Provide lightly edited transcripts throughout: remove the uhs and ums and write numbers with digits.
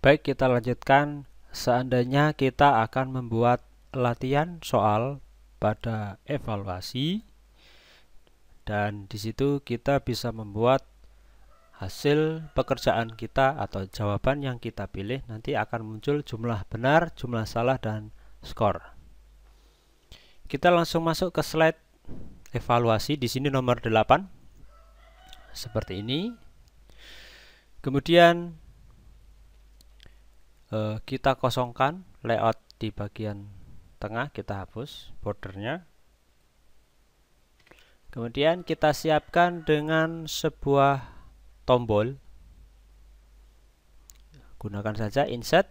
Baik, kita lanjutkan. Seandainya kita akan membuat latihan soal pada evaluasi, dan di situ kita bisa membuat hasil pekerjaan kita atau jawaban yang kita pilih nanti akan muncul jumlah benar, jumlah salah, dan skor. Kita langsung masuk ke slide evaluasi. Di sini nomor 8. Seperti ini. Kemudian kita kosongkan layout di bagian tengah, kita hapus bordernya. Kemudian kita siapkan dengan sebuah tombol. Gunakan saja insert,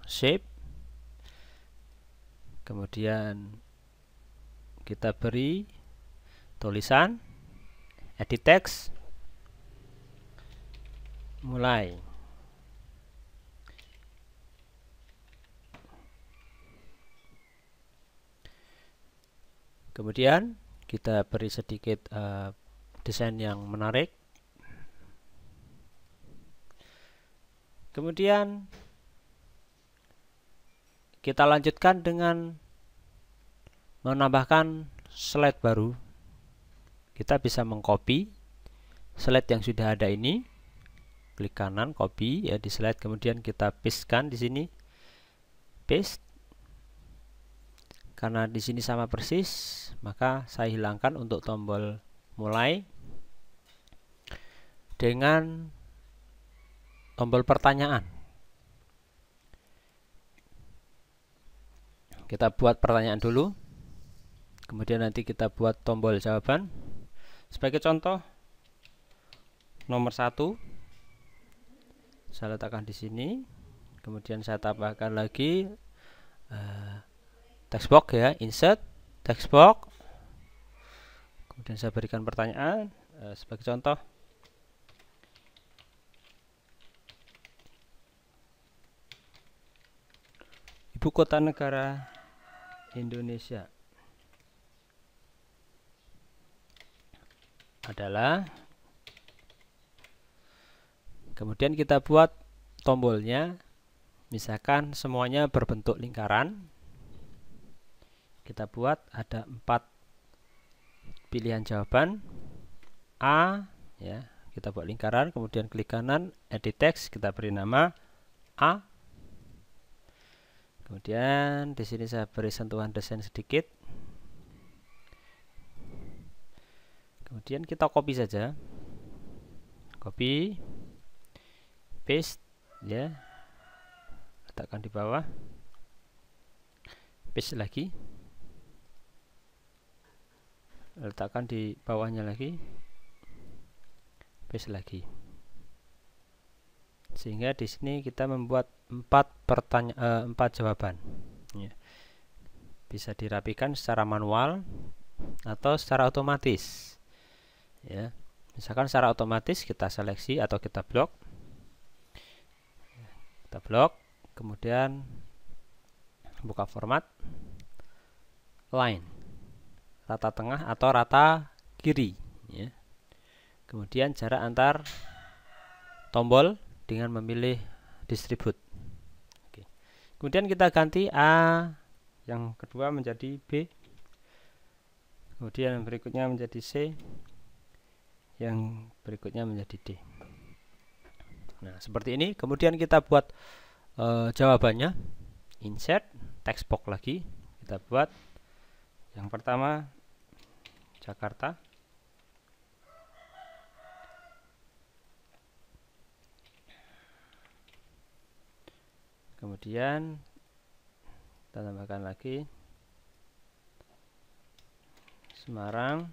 shape. Kemudian kita beri tulisan, edit text, mulai. Kemudian kita beri sedikit desain yang menarik. Kemudian kita lanjutkan dengan menambahkan slide baru. Kita bisa mengcopy slide yang sudah ada ini. Klik kanan, copy ya di slide, kemudian kita pastekan di sini. Paste. Karena di sini sama persis, maka saya hilangkan untuk tombol mulai dengan tombol pertanyaan. Kita buat pertanyaan dulu, kemudian nanti kita buat tombol jawaban. Sebagai contoh, nomor 1 saya letakkan di sini, kemudian saya tambahkan lagi text box ya, insert text box. Kemudian saya berikan pertanyaan sebagai contoh. Ibu kota negara Indonesia adalah. Kemudian kita buat tombolnya, misalkan semuanya berbentuk lingkaran. Kita buat ada 4 pilihan jawaban. A ya, kita buat lingkaran, kemudian klik kanan, edit text, kita beri nama A. Kemudian di sini saya beri sentuhan desain sedikit. Kemudian kita copy saja. Copy, paste ya. Letakkan di bawah. Paste lagi. Letakkan di bawahnya lagi, paste lagi, sehingga di sini kita membuat 4 jawaban ya. Bisa dirapikan secara manual atau secara otomatis ya. Misalkan secara otomatis kita seleksi atau kita blok, kemudian buka format line, rata tengah atau rata kiri ya. Kemudian jarak antar tombol dengan memilih distribute. Oke. Kemudian kita ganti A yang kedua menjadi B, kemudian yang berikutnya menjadi C, yang berikutnya menjadi D. Nah seperti ini. Kemudian kita buat jawabannya. Insert text box lagi, kita buat yang pertama Jakarta. Kemudian kita tambahkan lagi Semarang.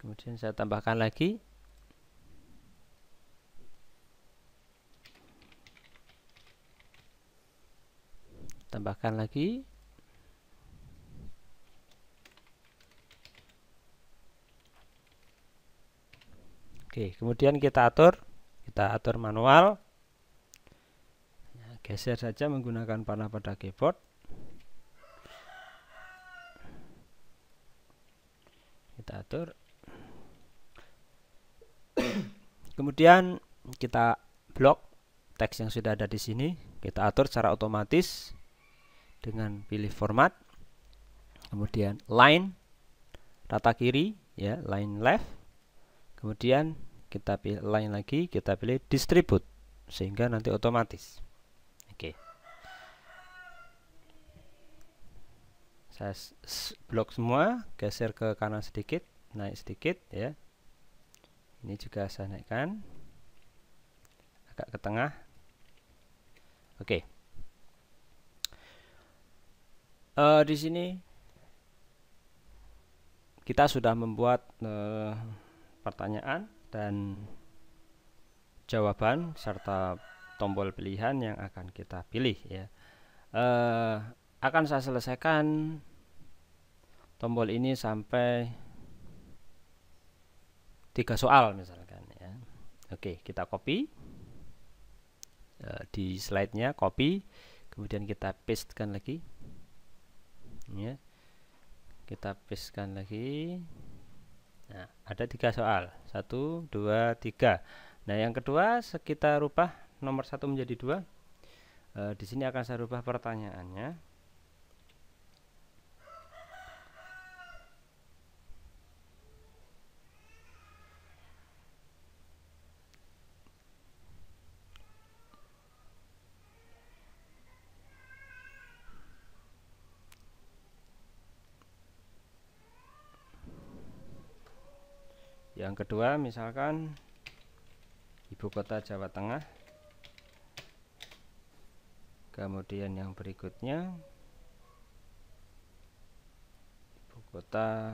Kemudian saya tambahkan lagi Oke, kemudian kita atur manual. Geser saja menggunakan panah pada keyboard. Kita atur. Kemudian kita blok teks yang sudah ada di sini, kita atur secara otomatis dengan pilih format, kemudian line rata kiri, ya, line left, kemudian kita pilih line lagi, kita pilih distribute sehingga nanti otomatis. Oke. Saya blok semua, geser ke kanan sedikit, naik sedikit, ya. Ini juga saya naikkan agak ke tengah. Oke. Di sini kita sudah membuat pertanyaan dan jawaban serta tombol pilihan yang akan kita pilih, ya. Akan saya selesaikan tombol ini sampai 3 soal misalkan, ya. Oke, kita copy di slide-nya, copy, kemudian kita pastekan lagi, ya. Kita pastekan lagi. Nah, ada 3 soal, 1, 2, 3. Nah, yang kedua kita rubah nomor 1 menjadi 2. Di sini akan saya rubah pertanyaannya. Yang kedua misalkan ibu kota Jawa Tengah. Kemudian yang berikutnya ibu kota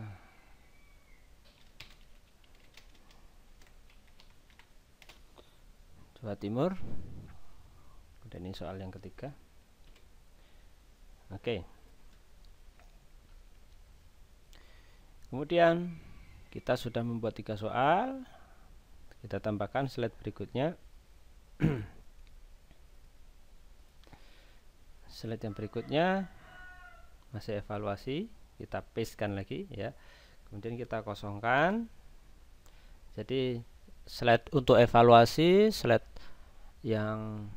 Jawa Timur. Dan ini soal yang ketiga. Oke. Kemudian kita sudah membuat 3 soal. Kita tambahkan slide berikutnya. Slide yang berikutnya masih evaluasi, kita pastekan lagi, ya. Kemudian kita kosongkan. Jadi slide untuk evaluasi, slide yang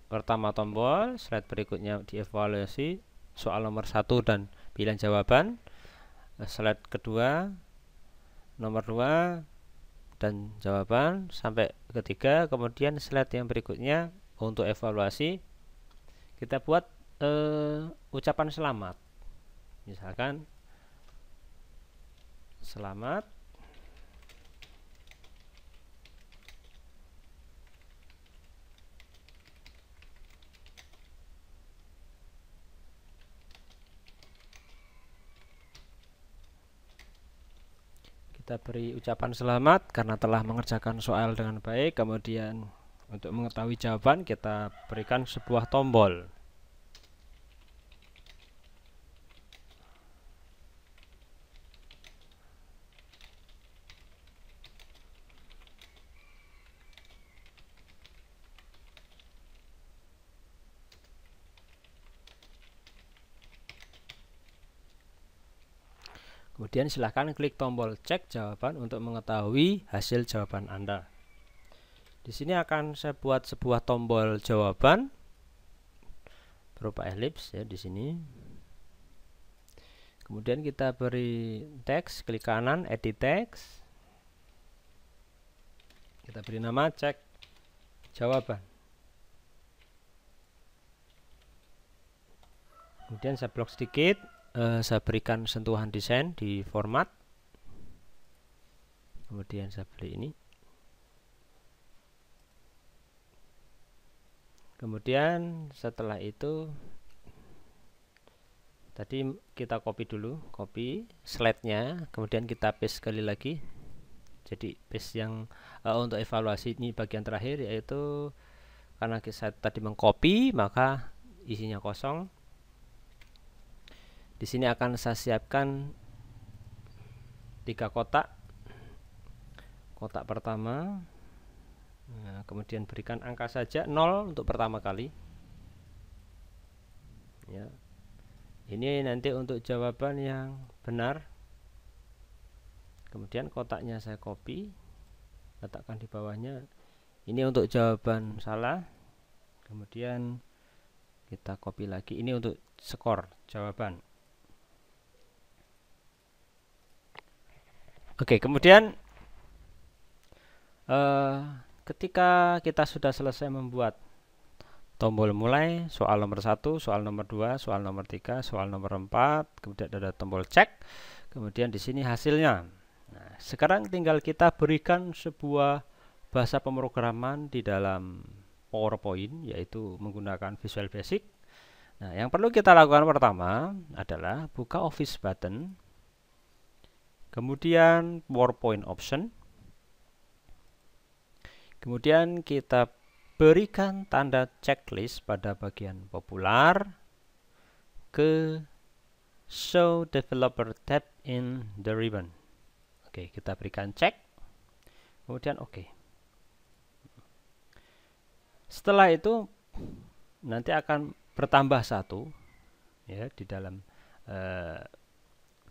pertama tombol, slide berikutnya dievaluasi soal nomor 1 dan pilihan jawaban, slide kedua nomor 2 dan jawaban sampai ketiga. Kemudian slide yang berikutnya untuk evaluasi kita buat ucapan selamat, misalkan selamat kita beri ucapan selamat karena telah mengerjakan soal dengan baik. Kemudian untuk mengetahui jawaban kita berikan sebuah tombol. Kemudian silahkan klik tombol cek jawaban untuk mengetahui hasil jawaban Anda. Di sini akan saya buat sebuah tombol jawaban berupa elips, ya, di sini. Kemudian kita beri teks, klik kanan, edit teks. Kita beri nama cek jawaban. Kemudian saya blok sedikit. Saya berikan sentuhan desain di format. Kemudian saya pilih ini. Kemudian setelah itu tadi kita copy dulu, copy slide-nya, kemudian kita paste sekali lagi. Jadi paste yang untuk evaluasi ini bagian terakhir, yaitu karena saya tadi mengcopy maka isinya kosong. Di sini akan saya siapkan 3 kotak. Kotak pertama, nah, kemudian berikan angka saja 0 untuk pertama kali, ya. Ini nanti untuk jawaban yang benar. Kemudian kotaknya saya copy, letakkan di bawahnya. Ini untuk jawaban salah. Kemudian kita copy lagi. Ini untuk skor jawaban. Oke, kemudian ketika kita sudah selesai membuat tombol mulai, soal nomor 1, soal nomor 2, soal nomor 3, soal nomor 4, kemudian ada tombol cek, kemudian di sini hasilnya. Nah, sekarang tinggal kita berikan sebuah bahasa pemrograman di dalam PowerPoint, yaitu menggunakan Visual Basic. Nah, yang perlu kita lakukan pertama adalah buka Office button, kemudian PowerPoint option, kemudian kita berikan tanda checklist pada bagian popular ke Show Developer tab in the ribbon. Oke, kita berikan cek, kemudian oke. Setelah itu nanti akan bertambah satu ya di dalam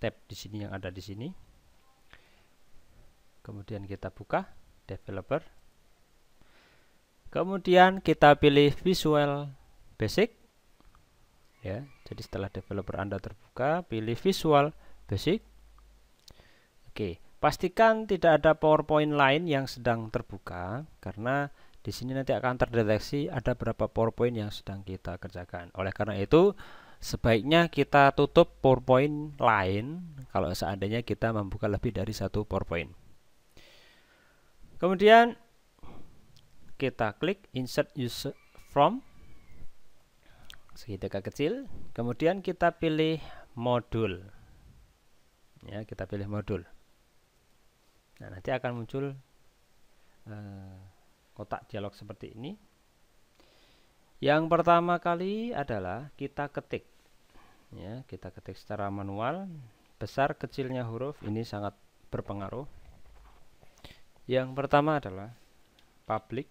tab di sini yang ada di sini. Kemudian kita buka developer. Kemudian kita pilih Visual Basic. Ya, jadi setelah developer Anda terbuka, pilih Visual Basic. Oke, pastikan tidak ada PowerPoint lain yang sedang terbuka karena di sini nanti akan terdeteksi ada berapa PowerPoint yang sedang kita kerjakan. Oleh karena itu, sebaiknya kita tutup PowerPoint lain kalau seandainya kita membuka lebih dari satu PowerPoint. Kemudian kita klik Insert User From segitiga kecil, kemudian kita pilih modul. Ya, kita pilih modul. Nah, nanti akan muncul kotak dialog seperti ini. Yang pertama kali adalah kita ketik. Ya, kita ketik secara manual. Besar kecilnya huruf ini sangat berpengaruh. Yang pertama adalah public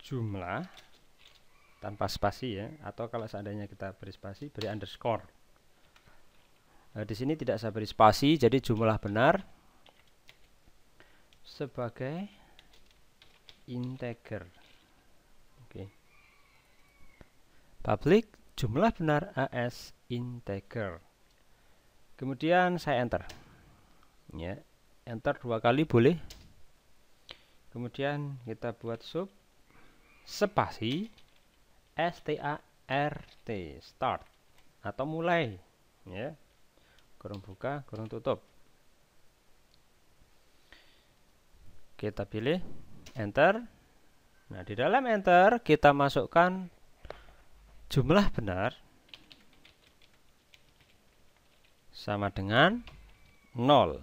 jumlah tanpa spasi ya, atau kalau seandainya kita beri spasi beri underscore. Nah, di sini tidak saya beri spasi, jadi jumlah benar sebagai integer. Oke. Public jumlah benar as integer. Kemudian saya enter. Ya, enter 2 kali boleh. Kemudian kita buat sub spasi start start atau mulai ya. Kurung buka, kurung tutup. Kita pilih enter. Nah, di dalam enter kita masukkan jumlah benar sama dengan 0.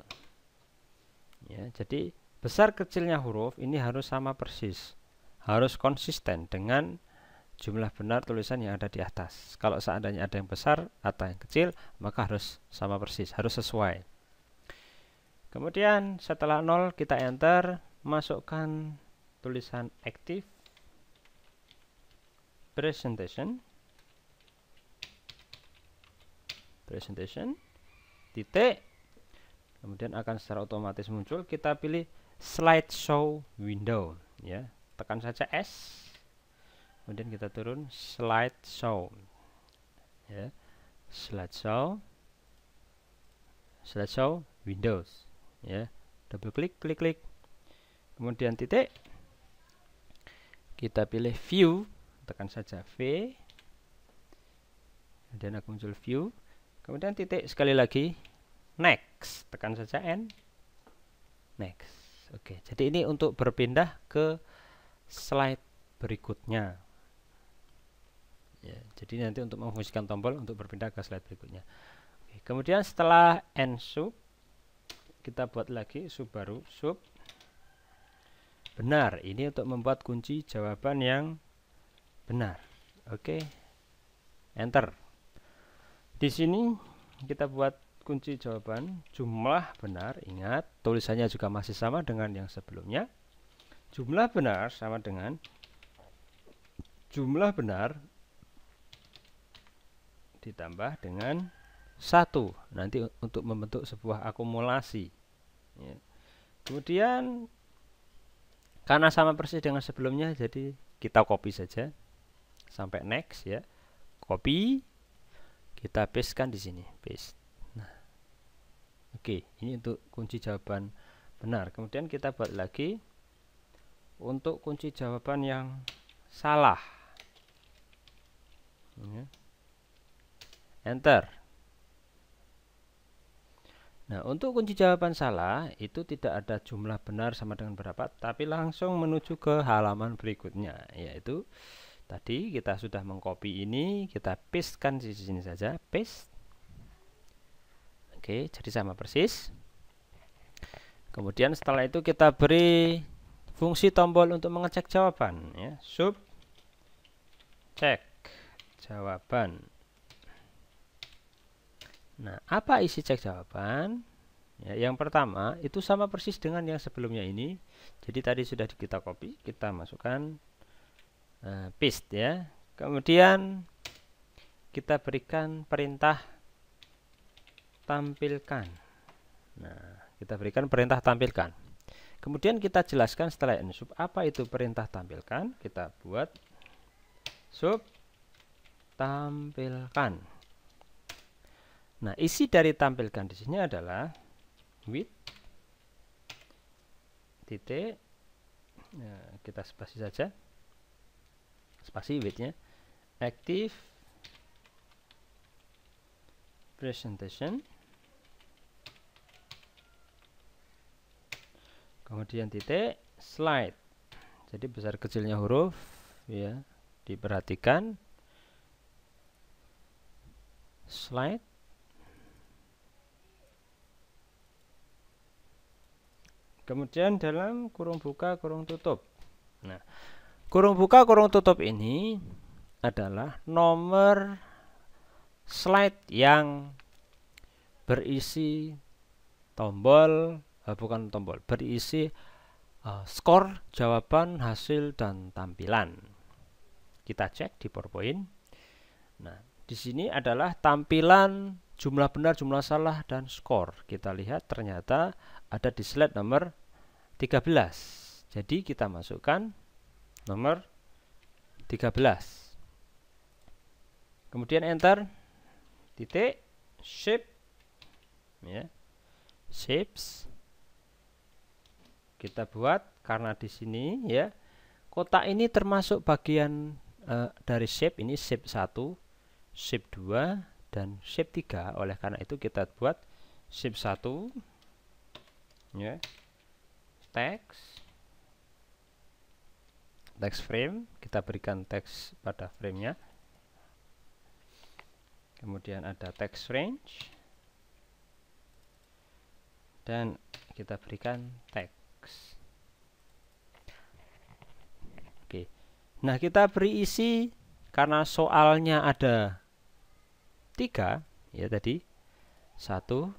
Ya, jadi besar kecilnya huruf ini harus sama persis, harus konsisten dengan jumlah benar tulisan yang ada di atas. Kalau seandainya ada yang besar atau yang kecil, maka harus sama persis, harus sesuai. Kemudian setelah 0 kita enter, masukkan tulisan active presentation titik, kemudian akan secara otomatis muncul. Kita pilih slideshow window ya, tekan saja S, kemudian kita turun slideshow ya, slideshow windows ya, double klik, klik, kemudian titik, kita pilih view, tekan saja V, kemudian akan muncul view, kemudian titik sekali lagi, next, tekan saja N, next. Oke, jadi ini untuk berpindah ke slide berikutnya ya, jadi nanti untuk memfungsikan tombol untuk berpindah ke slide berikutnya. Oke, kemudian setelah N sub kita buat lagi sub baru, sub benar, ini untuk membuat kunci jawaban yang benar. Oke, enter. Di sini kita buat kunci jawaban jumlah benar. Ingat, tulisannya juga masih sama dengan yang sebelumnya. Jumlah benar sama dengan jumlah benar ditambah dengan 1 nanti untuk membentuk sebuah akumulasi ya. Kemudian karena sama persis dengan sebelumnya, jadi kita copy saja sampai next ya. Copy, kita pastekan di sini, paste. Nah, oke, ini untuk kunci jawaban benar. Kemudian kita buat lagi untuk kunci jawaban yang salah. Ya. Enter. Nah, untuk kunci jawaban salah itu tidak ada jumlah benar sama dengan berapa, tapi langsung menuju ke halaman berikutnya, yaitu tadi kita sudah mengcopy ini, kita pastekan di sini saja, paste. Oke, jadi sama persis. Kemudian setelah itu kita beri fungsi tombol untuk mengecek jawaban ya, sub cek jawaban. Nah, apa isi cek jawaban? Ya, yang pertama itu sama persis dengan yang sebelumnya ini. Jadi tadi sudah kita copy, kita masukkan paste ya. Kemudian kita berikan perintah tampilkan. Nah, kita berikan perintah tampilkan. Kemudian kita jelaskan setelah ini sub apa itu perintah tampilkan. Kita buat sub tampilkan. Nah, isi dari tampilkan di sini adalah with titik, nah, kita spasi saja, spasi with-nya, active presentation, kemudian titik slide. Jadi besar kecilnya huruf ya, diperhatikan. Slide. Kemudian dalam kurung buka, kurung tutup. Nah, kurung buka, kurung tutup ini adalah nomor slide yang berisi tombol, bukan tombol, berisi skor, jawaban, hasil, dan tampilan. Kita cek di PowerPoint. Nah, di sini adalah tampilan jumlah benar, jumlah salah, dan skor. Kita lihat ternyata ada di slide nomor 13. Jadi kita masukkan nomor 13. Kemudian enter, titik, shape, ya, shapes. Kita buat karena di sini ya, kotak ini termasuk bagian dari shape. Ini shape 1, shape 2, dan shape 3. Oleh karena itu kita buat shape 1 ya, text frame, kita berikan teks pada framenya. Kemudian ada text range dan kita berikan teks. Oke, nah kita beri isi karena soalnya ada 3 ya, tadi 1,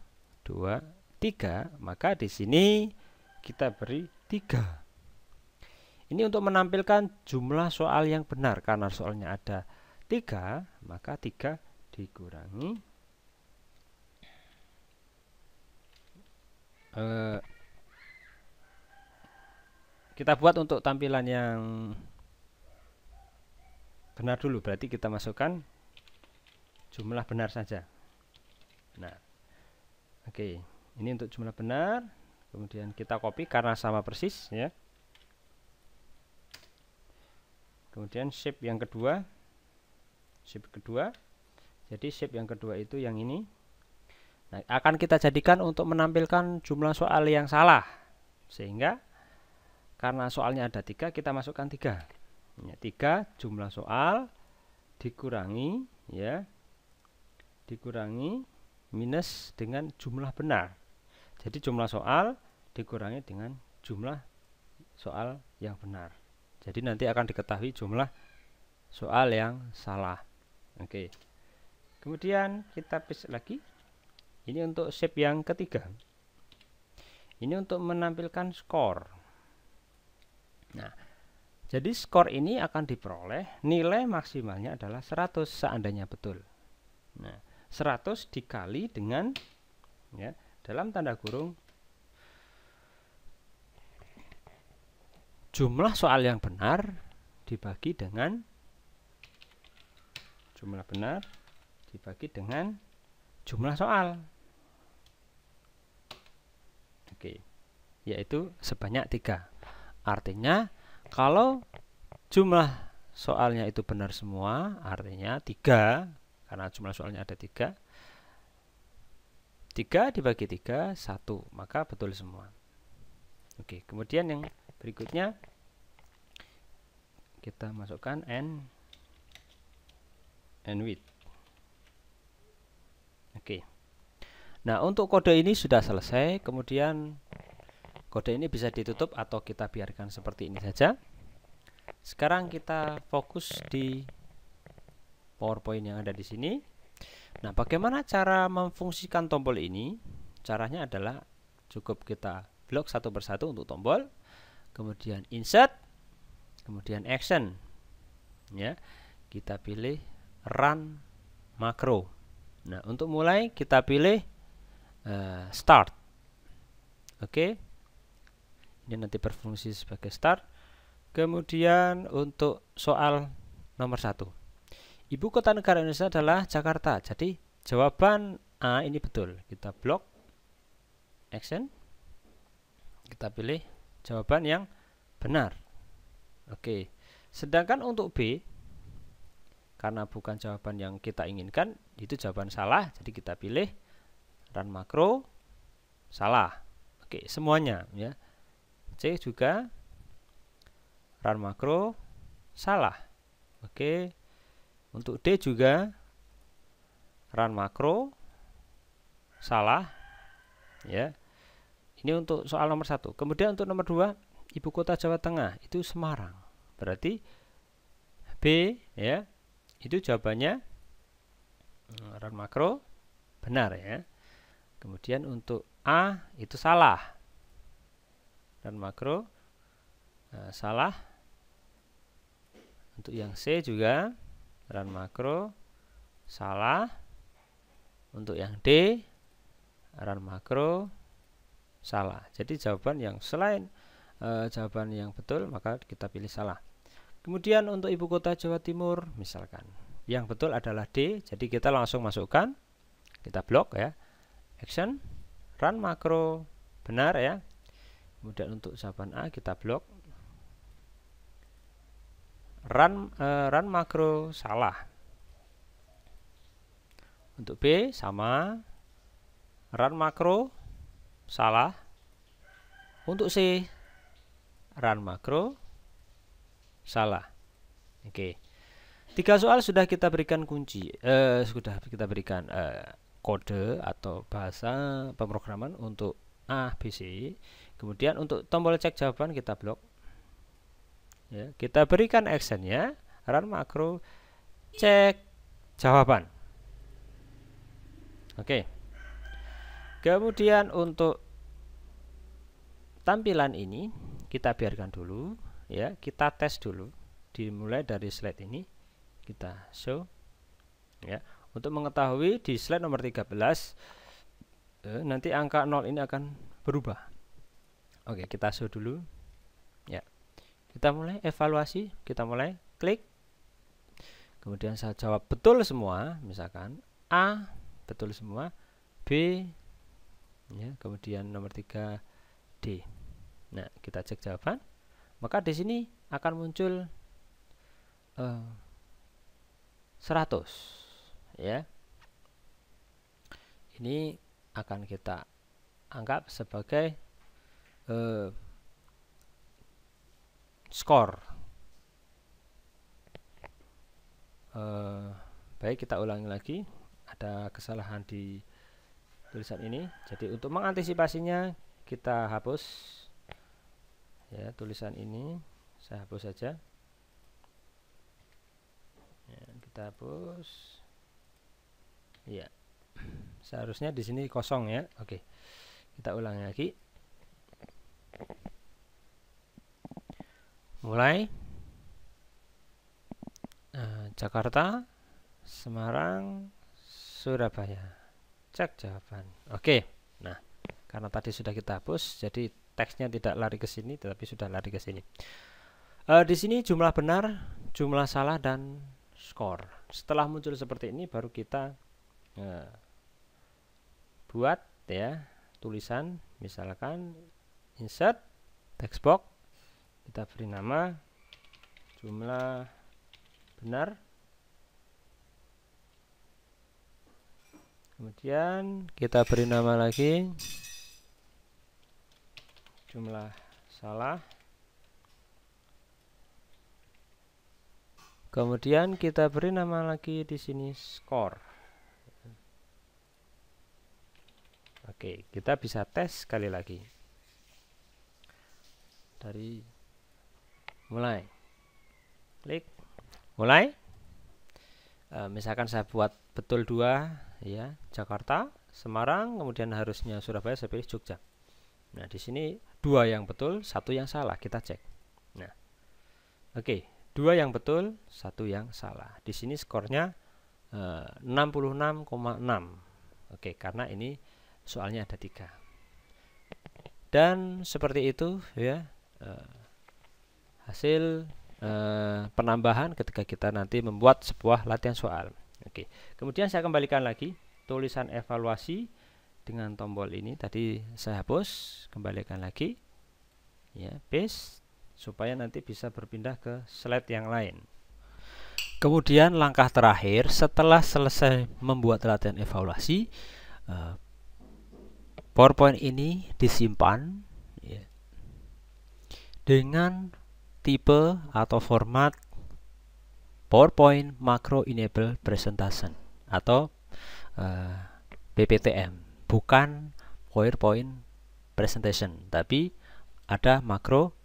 2, 3, maka di sini kita beri 3. Ini untuk menampilkan jumlah soal yang benar. Karena soalnya ada 3, maka 3 dikurangi kita buat untuk tampilan yang benar dulu. Berarti kita masukkan jumlah benar saja. Nah, oke, ini untuk jumlah benar. Kemudian kita copy karena sama persis ya. Kemudian shape yang kedua, jadi shape yang kedua itu yang ini. Nah, akan kita jadikan untuk menampilkan jumlah soal yang salah, sehingga karena soalnya ada 3, kita masukkan 3 ya, 3 jumlah soal dikurangi ya, dikurangi minus dengan jumlah benar. Jadi jumlah soal dikurangi dengan jumlah soal yang benar. Jadi nanti akan diketahui jumlah soal yang salah. Oke. Kemudian kita paste lagi. Ini untuk shape yang ketiga. Ini untuk menampilkan skor. Nah, jadi skor ini akan diperoleh nilai maksimalnya adalah 100 seandainya betul. Nah, 100 dikali dengan, ya, dalam tanda kurung jumlah soal yang benar dibagi dengan jumlah benar dibagi dengan jumlah soal. Oke, yaitu sebanyak 3. Artinya kalau jumlah soalnya itu benar semua, artinya 3, karena jumlah soalnya ada 3. 3 dibagi 3, 1, maka betul semua. Oke, kemudian yang berikutnya kita masukkan n width. Oke. Nah, untuk kode ini sudah selesai. Kemudian kode ini bisa ditutup atau kita biarkan seperti ini saja. Sekarang kita fokus di PowerPoint yang ada di sini. Nah, bagaimana cara memfungsikan tombol ini? Caranya adalah cukup kita blok satu persatu untuk tombol, kemudian insert, kemudian action. Ya, kita pilih run makro. Nah, untuk mulai kita pilih start. Oke, ini nanti berfungsi sebagai start. Kemudian untuk soal nomor 1, ibu kota negara Indonesia adalah Jakarta. Jadi jawaban A ini betul. Kita blok action, kita pilih jawaban yang benar. Oke, sedangkan untuk B, karena bukan jawaban yang kita inginkan, itu jawaban salah, jadi kita pilih run makro, salah. Oke, semuanya, ya. C juga run makro, salah. Oke, untuk D juga run makro, salah, ya. Ini untuk soal nomor 1. Kemudian untuk nomor 2, ibu kota Jawa Tengah itu Semarang. Berarti B, ya, itu jawabannya run makro, benar, ya. Kemudian untuk A itu salah, run makro, salah. Untuk yang C juga run makro, salah. Untuk yang D run makro, salah. Jadi jawaban yang selain jawaban yang betul, maka kita pilih salah. Kemudian untuk ibu kota Jawa Timur, misalkan yang betul adalah D, jadi kita langsung masukkan, kita blok, ya, action, run makro, benar, ya. Kemudian untuk jawaban A kita blok, run makro, salah. Untuk B sama, run makro, salah. Untuk C run makro, salah. Oke, 3 soal sudah kita berikan kunci, sudah kita berikan kode atau bahasa pemrograman untuk A, B, C. Kemudian untuk tombol cek jawaban kita blok, ya, kita berikan actionnya run makro, cek jawaban. Oke, kemudian untuk tampilan ini kita biarkan dulu, ya, kita tes dulu. Dimulai dari slide ini kita show, ya, untuk mengetahui di slide nomor 13 nanti angka 0 ini akan berubah. Oke, kita show dulu, ya. Kita mulai evaluasi, kita mulai klik, kemudian saya jawab betul semua, misalkan A betul semua, B, ya, kemudian nomor 3 D. Nah, kita cek jawaban, maka di sini akan muncul 100, ya. Ini akan kita anggap sebagai skor. Baik, kita ulangi lagi, ada kesalahan di tulisan ini. Jadi untuk mengantisipasinya kita hapus, ya, tulisan ini saya hapus saja, ya, kita hapus, ya, seharusnya di sini kosong, ya. Oke, kita ulangi lagi, mulai Jakarta, Semarang, Surabaya. Cek jawaban. Oke. Nah, karena tadi sudah kita hapus, jadi teksnya tidak lari ke sini, tetapi sudah lari ke sini. Di sini jumlah benar, jumlah salah, dan skor. Setelah muncul seperti ini, baru kita buat ya tulisan, misalkan insert text box, kita beri nama jumlah benar, kemudian kita beri nama lagi jumlah salah, kemudian kita beri nama lagi di sini skor. Oke, kita bisa tes sekali lagi dari mulai, klik mulai. Misalkan saya buat betul 2 ya, Jakarta, Semarang, kemudian harusnya Surabaya, saya pilih Jogja. Nah, di sini 2 yang betul, 1 yang salah, kita cek. Nah, oke, 2 yang betul, 1 yang salah. Di sini skornya 66,6. Oke, karena ini soalnya ada 3. Dan seperti itu ya hasil penambahan ketika kita nanti membuat sebuah latihan soal. Oke, kemudian saya kembalikan lagi tulisan evaluasi dengan tombol ini. Tadi saya hapus, kembalikan lagi ya, paste, supaya nanti bisa berpindah ke slide yang lain. Kemudian langkah terakhir setelah selesai membuat latihan evaluasi, PowerPoint ini disimpan ya, dengan tipe atau format PowerPoint Macro Enable Presentation atau PPTM, bukan PowerPoint Presentation, tapi ada Macro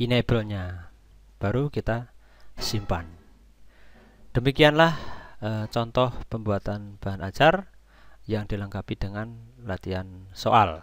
Enable-nya, baru kita simpan. Demikianlah contoh pembuatan bahan ajar yang dilengkapi dengan latihan soal.